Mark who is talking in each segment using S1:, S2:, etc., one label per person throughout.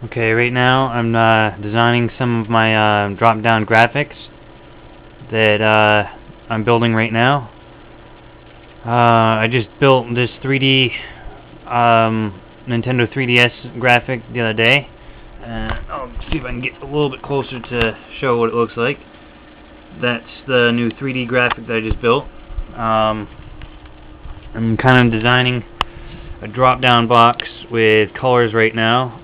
S1: Okay, right now I'm designing some of my drop-down graphics that I'm building right now. I just built this 3D Nintendo 3DS graphic the other day. I'll see if I can get a little bit closer to show what it looks like. That's the new 3D graphic that I just built. I'm kind of designing a drop-down box with colors right now,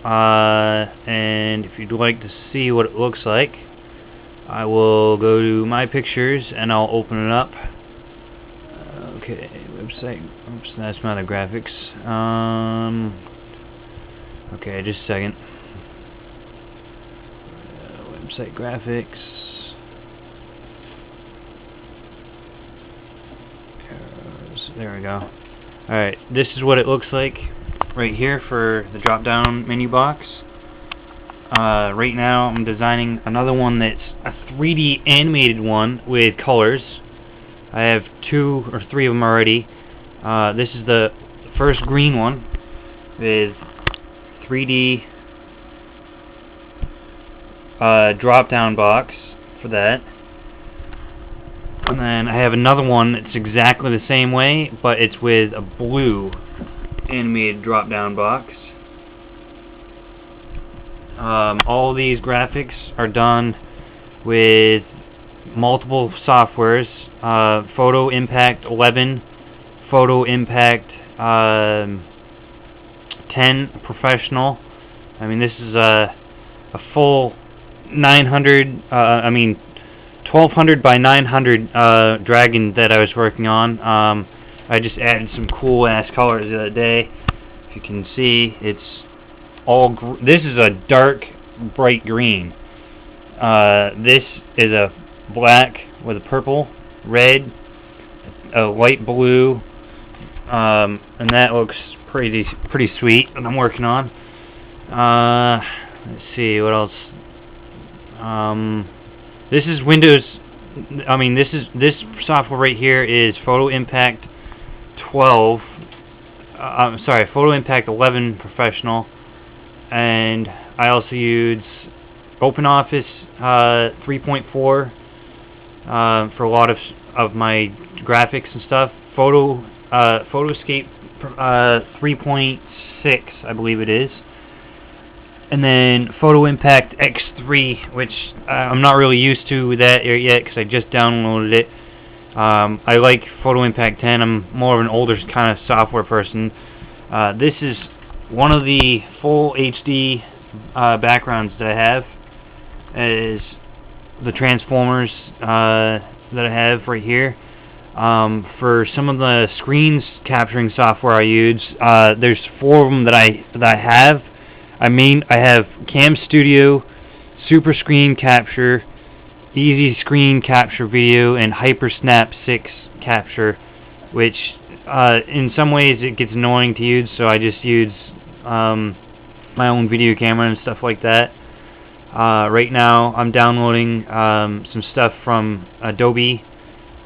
S1: and if you'd like to see what it looks like, I will go to my pictures and I'll open it up. Okay, website. Oops, that's not the graphics. Okay, just a second. Website graphics. There we go. Alright, this is what it looks like right here for the drop down menu box. Right now I'm designing another one that's a 3D animated one with colors. I have 2 or 3 of them already. This is the first green one with 3D drop down box for that. And then I have another one that's exactly the same way, but it's with a blue animated drop-down box. All these graphics are done with multiple softwares. Photo Impact 11, Photo Impact 10 Professional. I mean, this is a full 1200 by 900 Dragon that I was working on. I just added some cool ass colors the other day. If you can see, it's all this is a dark bright green. This is a black with a purple, red, a light blue, and that looks pretty sweet that I'm working on. Let's see what else. This is Windows. This software right here is Photo Impact 12. Photo Impact 11 Professional, and I also use OpenOffice 3.4 for a lot of my graphics and stuff. Photoscape 3.6, I believe it is. And then Photo Impact X3, which I'm not really used to that yet because I just downloaded it. I like Photo Impact 10. I'm more of an older kind of software person. This is one of the full HD backgrounds that I have. Is the Transformers that I have right here. For some of the screens capturing software I use, there's 4 of them that I have. I have Cam Studio, Super Screen Capture, Easy Screen Capture Video, and HyperSnap 6 Capture, which in some ways it gets annoying to use, so I just use my own video camera and stuff like that. Right now I'm downloading some stuff from Adobe.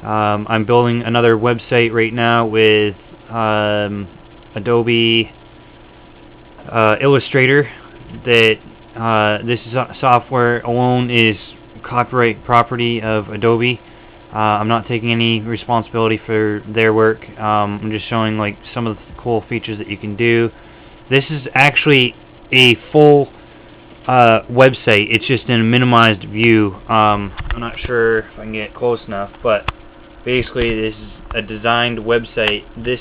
S1: I'm building another website right now with Adobe Illustrator. That this software alone is copyright property of Adobe. I'm not taking any responsibility for their work. I'm just showing like some of the cool features that you can do. This is actually a full website. It's just in a minimized view. I'm not sure if I can get close enough, but basically this is a designed website. This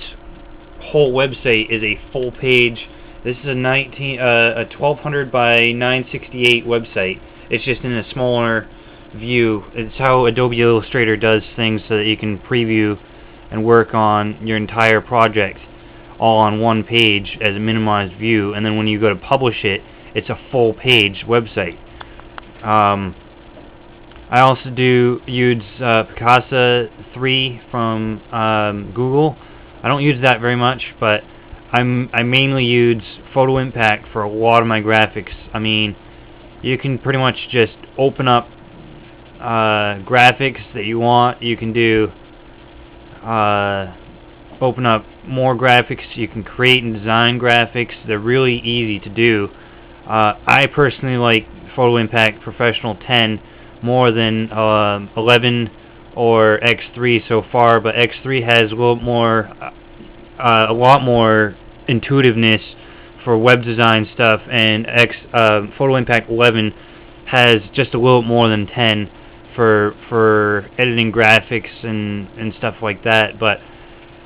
S1: whole website is a full page. This is a 1200 by 968 website. It's just in a smaller view. It's how Adobe Illustrator does things so that you can preview and work on your entire project all on one page as a minimized view, and then when you go to publish it, it's a full page website. I also use Picasa 3 from Google. I don't use that very much, but I mainly use Photo Impact for a lot of my graphics. I mean, you can pretty much just open up graphics that you want. You can do open up more graphics. You can create and design graphics. They're really easy to do. I personally like Photo Impact Professional 10 more than 11 or X3 so far, but X3 has a lot more intuitiveness for web design stuff, and Photo Impact 11 has just a little more than 10 for editing graphics and stuff like that. But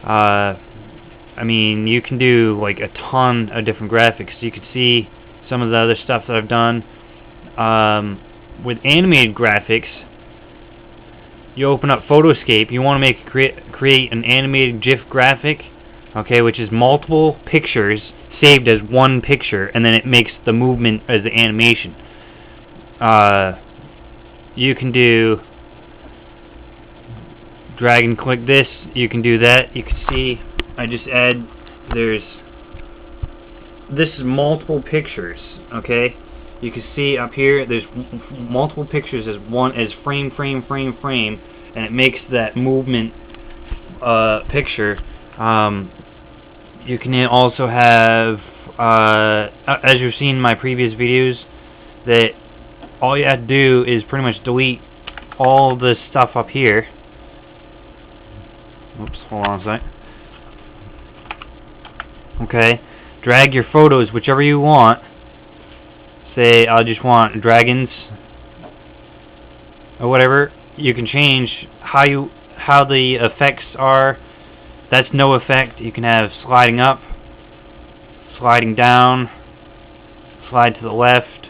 S1: I mean, you can do like a ton of different graphics. You can see some of the other stuff that I've done with animated graphics. You open up Photoscape. You want to create an animated GIF graphic, okay, which is multiple pictures saved as one picture, and then it makes the movement as the animation. You can do drag and click this. You can do that. You can see I just add, this is multiple pictures, okay? You can see up here there's multiple pictures as frame, and it makes that movement picture. You can also have, as you've seen in my previous videos, that all you have to do is pretty much delete all this stuff up here. Oops, hold on a sec. Okay, drag your photos whichever you want. Say I just want dragons or whatever. You can change how the effects are. That's no effect. You can have sliding up, sliding down, slide to the left,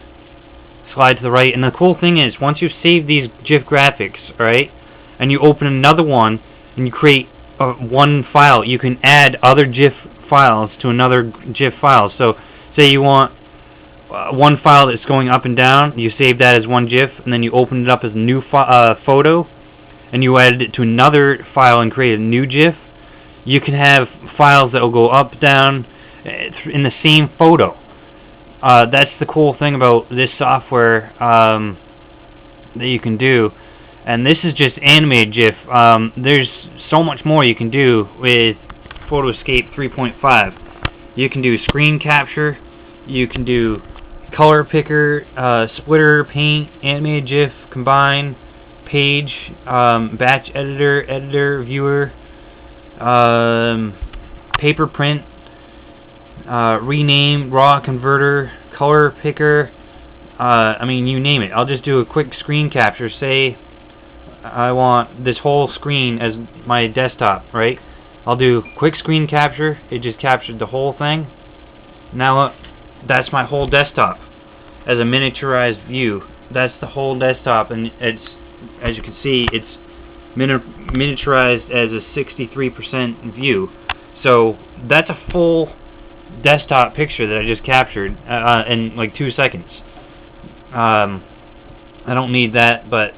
S1: slide to the right. And the cool thing is, once you save these GIF graphics, right, and you open another one and you create one file, you can add other GIF files to another GIF file. So say you want one file that's going up and down, you save that as one GIF, and then you open it up as a new photo, and you add it to another file and create a new GIF. You can have files that will go up, down in the same photo. That's the cool thing about this software that you can do. And this is just animated GIF. There's so much more you can do with Photoscape 3.5. You can do screen capture, you can do color picker, splitter, paint, animated GIF, combine, page, batch editor, viewer, paper print, rename, raw converter, color picker, I mean, you name it. I'll just do a quick screen capture. Say I want this whole screen as my desktop, right? I'll do quick screen capture. It just captured the whole thing. Now that's my whole desktop as a miniaturized view. That's the whole desktop, and it's, as you can see, it's miniaturized as a 63% view. So that's a full desktop picture that I just captured in like 2 seconds. I don't need that, but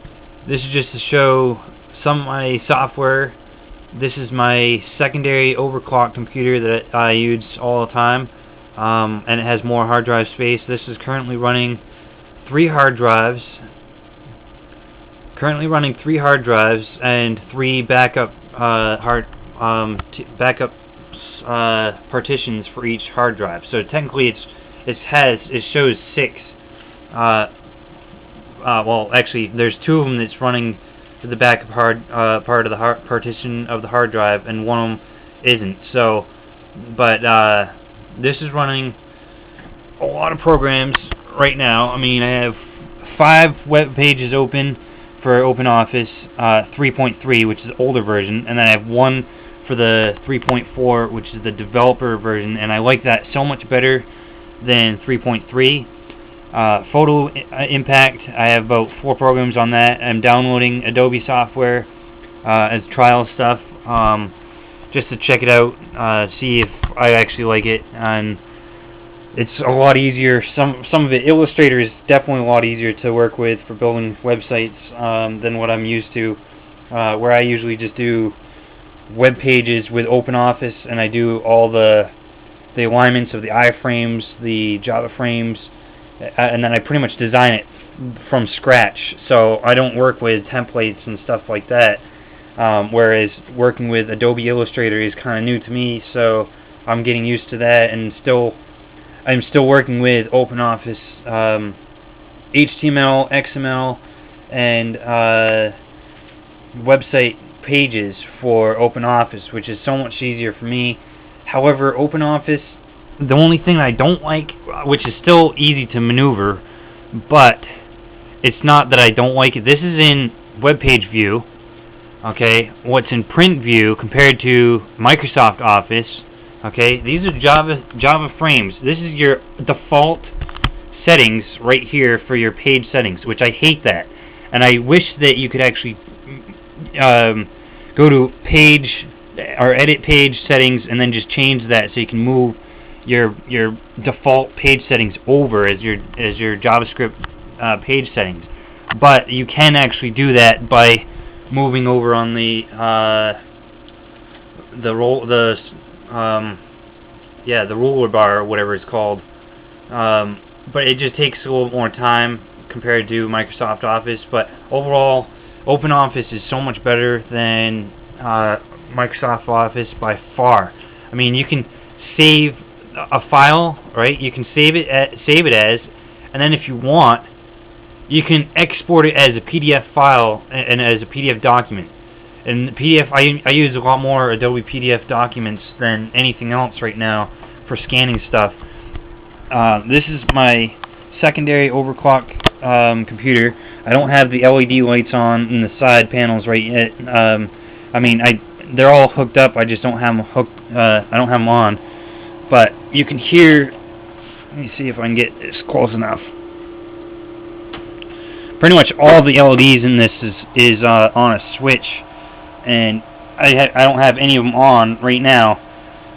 S1: this is just to show some of my software. This is my secondary overclock computer that I use all the time, and it has more hard drive space. This is currently running 3 hard drives. And 3 backup partitions for each hard drive. So technically, it shows 6. Well, actually, there's 2 of them that's running to the backup part of the partition of the hard drive, and one of them isn't. So, but this is running a lot of programs right now. I mean, I have 5 web pages open for OpenOffice 3.3, which is the older version, and then I have 1 for the 3.4, which is the developer version, and I like that so much better than 3.3. Photo Impact, I have about 4 programs on that. I'm downloading Adobe software as trial stuff, just to check it out, see if I actually like it. And it's a lot easier. Some of it, Illustrator is definitely a lot easier to work with for building websites than what I'm used to, where I usually just do web pages with OpenOffice, and I do all the alignments of the iframes, the Java frames, and then I pretty much design it from scratch. So I don't work with templates and stuff like that, whereas working with Adobe Illustrator is kind of new to me, so I'm getting used to that. And still, I'm still working with OpenOffice HTML, XML, and website pages for OpenOffice, which is so much easier for me. However, OpenOffice, the only thing I don't like, which is still easy to maneuver, but it's not that I don't like it. This is in web page view. Okay, what's in print view compared to Microsoft Office. Okay, these are Java frames. This is your default settings right here for your page settings, which I hate that. And I wish that you could actually go to page or edit page settings and then just change that so you can move your default page settings over as your JavaScript page settings. But you can actually do that by moving over on the ruler bar or whatever it's called. But it just takes a little more time compared to Microsoft Office. But overall, OpenOffice is so much better than Microsoft Office by far. I mean, you can save a file, right? You can save it as, and then if you want, you can export it as a PDF file and as a PDF document. And PDF, I use a lot more Adobe PDF documents than anything else right now for scanning stuff. This is my secondary overclock computer. I don't have the LED lights on in the side panels right yet. I mean, they're all hooked up. I just don't have them hooked. I don't have them on. But you can hear. Let me see if I can get this close enough. Pretty much all the LEDs in this is on a switch, and I don't have any of them on right now.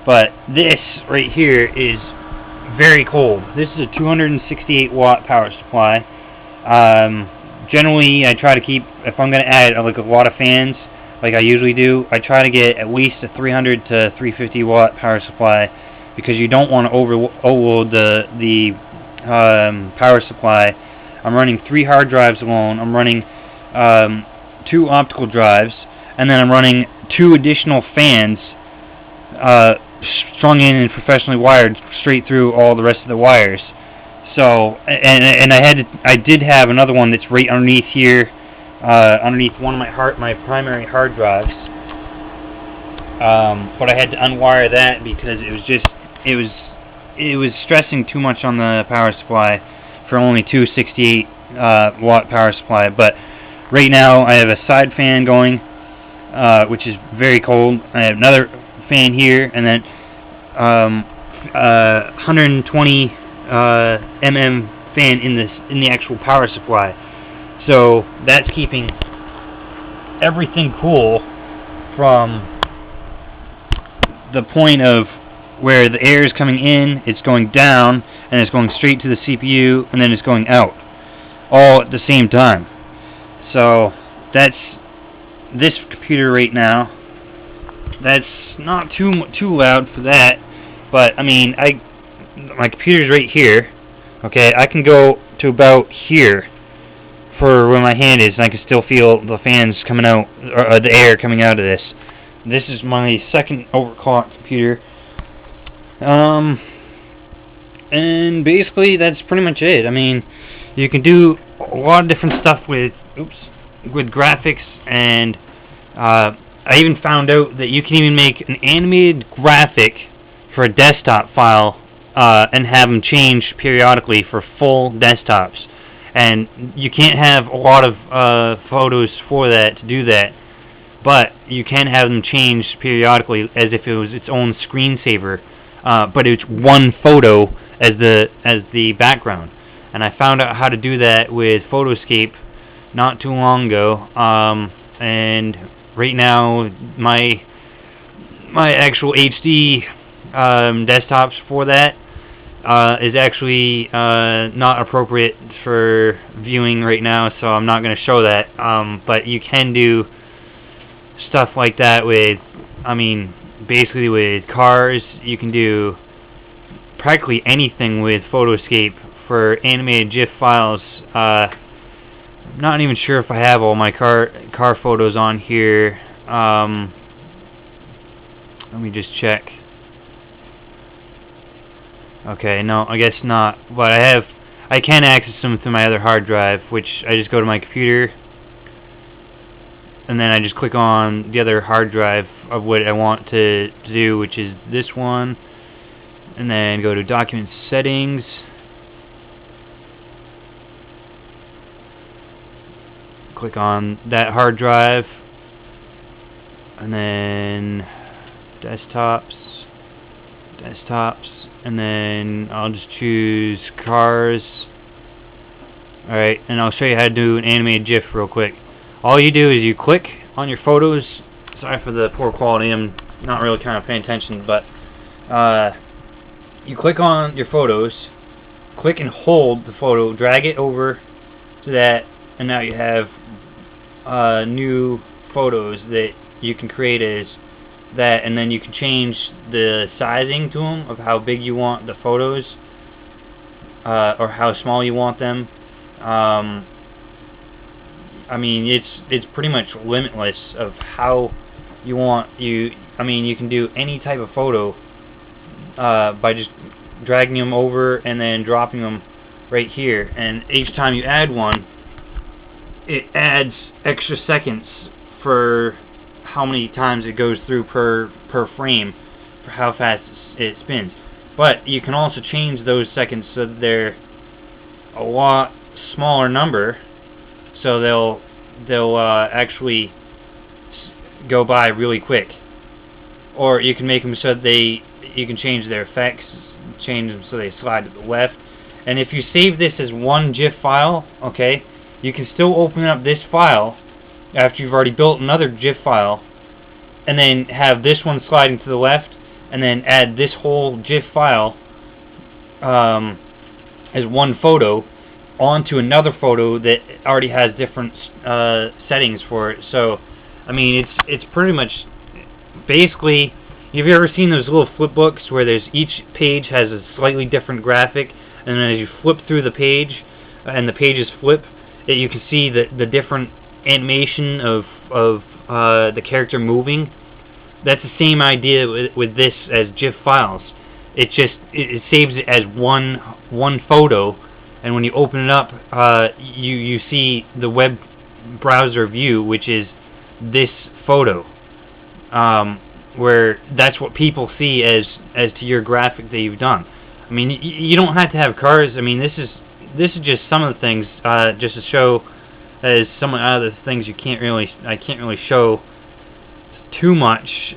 S1: But this right here is very cold. This is a 268 watt power supply. Generally, I try to keep, if I'm going to add like a lot of fans, like I usually do, I try to get at least a 300 to 350 watt power supply, because you don't want to overload the power supply. I'm running 3 hard drives alone. I'm running 2 optical drives, and then I'm running 2 additional fans strung in and professionally wired straight through all the rest of the wires. So, and I did have another one that's right underneath here, underneath one of my primary hard drives. But I had to unwire that because it was stressing too much on the power supply for only 268 watt power supply. But right now I have a side fan going, which is very cold. I have another fan here, and then 120 mm fan in the actual power supply. So that's keeping everything cool from the point of where the air is coming in, it's going down, and it's going straight to the CPU, and then it's going out, all at the same time. So that's this computer right now. That's not too loud for that, but I mean, my computer's right here. Okay, I can go to about here for where my hand is, and I can still feel the fans coming out, or the air coming out of this. This is my second overclock computer. And basically that's pretty much it. I mean, you can do a lot of different stuff with graphics, and I even found out that you can even make an animated graphic for a desktop file and have them change periodically for full desktops. And you can't have a lot of photos for that to do that, but you can have them change periodically as if it was its own screensaver. But it's one photo as the background, and I found out how to do that with Photoscape not too long ago. And right now my actual HD desktops for that is actually not appropriate for viewing right now, so I'm not going to show that. But you can do stuff like that with, I mean, basically with cars. You can do practically anything with Photoscape for animated GIF files. I'm not even sure if I have all my car photos on here. Let me just check. Okay, no, I guess not. But I can access them through my other hard drive, which I just go to my computer, and then I just click on the other hard drive of what I want to do, which is this one, and then go to Document Settings. Click on that hard drive, and then desktops, and then I'll just choose cars. Alright, and I'll show you how to do an animated GIF real quick. All you do is you click on your photos. Sorry for the poor quality, I'm not really kind of paying attention, but you click on your photos, click and hold the photo, drag it over to that, and now you have new photos that you can create as that, and then you can change the sizing to them of how big you want the photos or how small you want them. I mean, it's pretty much limitless of how you want I mean, you can do any type of photo by just dragging them over and then dropping them right here, and each time you add one, it adds extra seconds for how many times it goes through per frame, for how fast it spins. But you can also change those seconds so that they're a lot smaller number, so they'll actually go by really quick. Or you can make them so that you can change their effects, change them so they slide to the left. And if you save this as one GIF file, okay, you can still open up this file after you've already built another GIF file, and then have this one sliding to the left, and then add this whole GIF file as one photo onto another photo that already has different settings for it. So, I mean, it's pretty much basically. Have you ever seen those little flip books where there's each page has a slightly different graphic, and then as you flip through the page and the pages flip, you can see the different animation of the character moving? That's the same idea with this as GIF files. It saves it as one photo, and when you open it up, you see the web browser view, which is this photo, where that's what people see as to your graphic that you've done. I mean, you don't have to have cars. I mean, this is just some of the things, just to show as some of the things I can't really show too much.